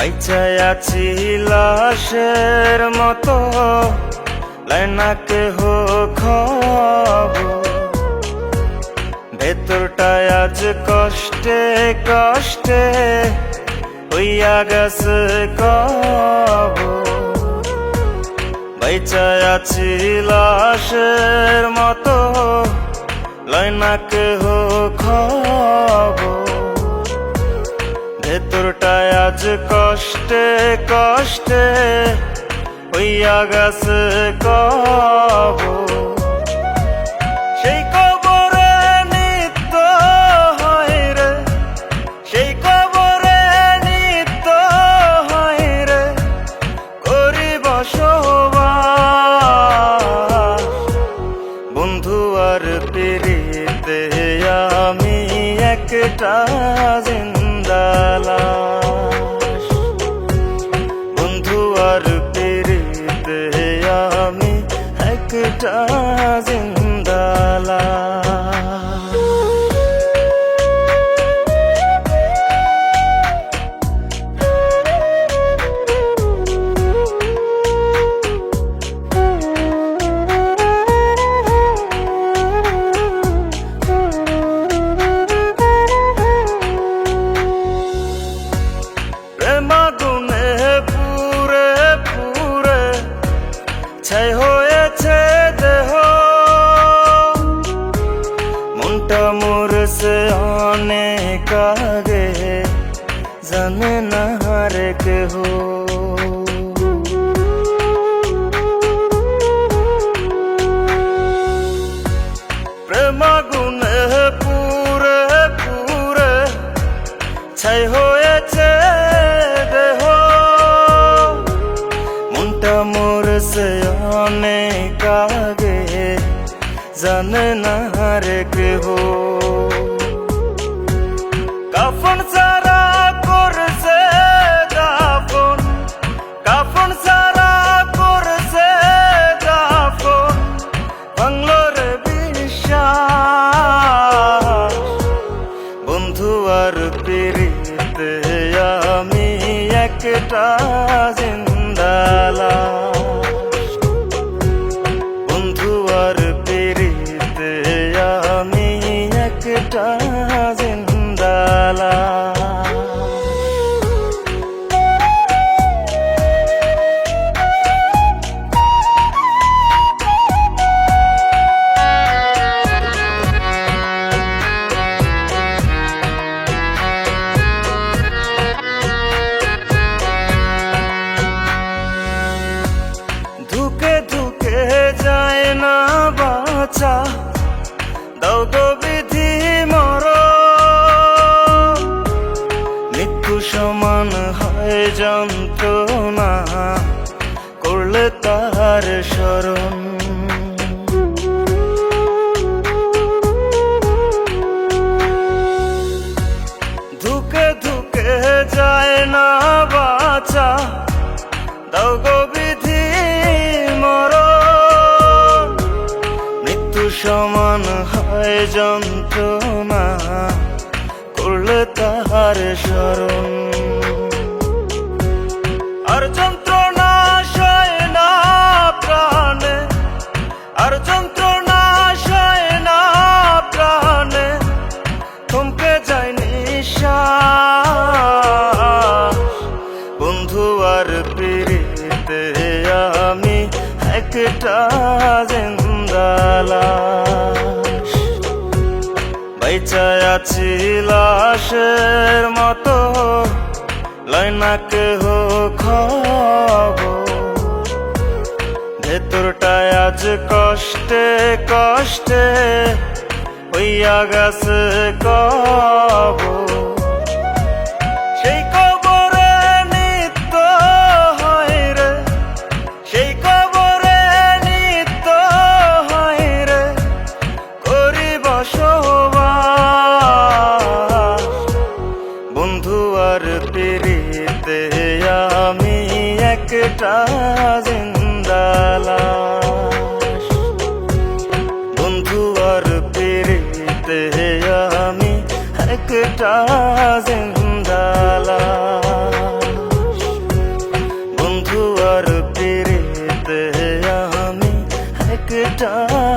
বাইচায় আছি লাশের মতো, লাইনা কেহ খবর। ভেতরটায় আজ কষ্টে কষ্টে হইয়া গেছে কবর। বাইচায় আছি লাশের মতো, লাইনা কেহ খবর। ভেতরটায় আজ কষ্টে কষ্টে হইয়া গেছে কবর। সেই কবরে নিত্য হয় রে, সেই কবরে নিত্য হয় রে করি বসবাস। বন্ধু আর পিরিতে আমি একটা জিন্দা লাশ। বন্ধু আর পিরিতে আমি একটা জিন্দা লাশ। প্রেমাগুনে পুরে পুরে ছাই হয়েছে দেহ, মনটা মরছে অনেক আগে, জানে না রে কেহ। প্রেমাগুনে পুরে পুরে ছাই হয়েছে দেহ, মনটা মরছে অনেক আগে, জানে না রে কেহ। কাফন সারা করছে দাফন, কাফন সারা করছে দাফন, ভাঙলো রে বিশ্বাস। বন্ধু আর পিরিতে আমি একটা জিন্দা লাশ। বন্ধু আর পিরিতে আমি একটা জিন্দা লাশ। ধুকে ধুকে যায় না বাঁচা, দাও গো বিধি মর। মৃত্যু সমান হয় যন্ত্রণা করলে তার স্মরণ। ধুকে ধুকে যায় না বাঁচা, দাও গো বিধি মরণ। মৃত্যু সমান হয় যন্ত্রণা করলে তাহার স্মরণ। আর যন্ত্রণা সয় না প্রাণে, আর যন্ত্রণা সয় না প্রাণে, থমকে যায় নিঃশ্বাস। বন্ধু আর পিরিতে আমি একটা জিন্দা লাশ। বাইচায় আছি লাশের মতো, লাইনা কেহ খবর। ভেতরটায় আজ কষ্টে কষ্টে হইয়া গেছে কবর। সেই কবরে নিত্য হয় রে, সেই কবরে নিত্য হয় রে করি বসবাস। বন্ধু আর পিরিতে আমি একটা জিন্দা লাশ। বন্ধু আর পিরিতে আমি একটা জিন্দা লাশ। চাই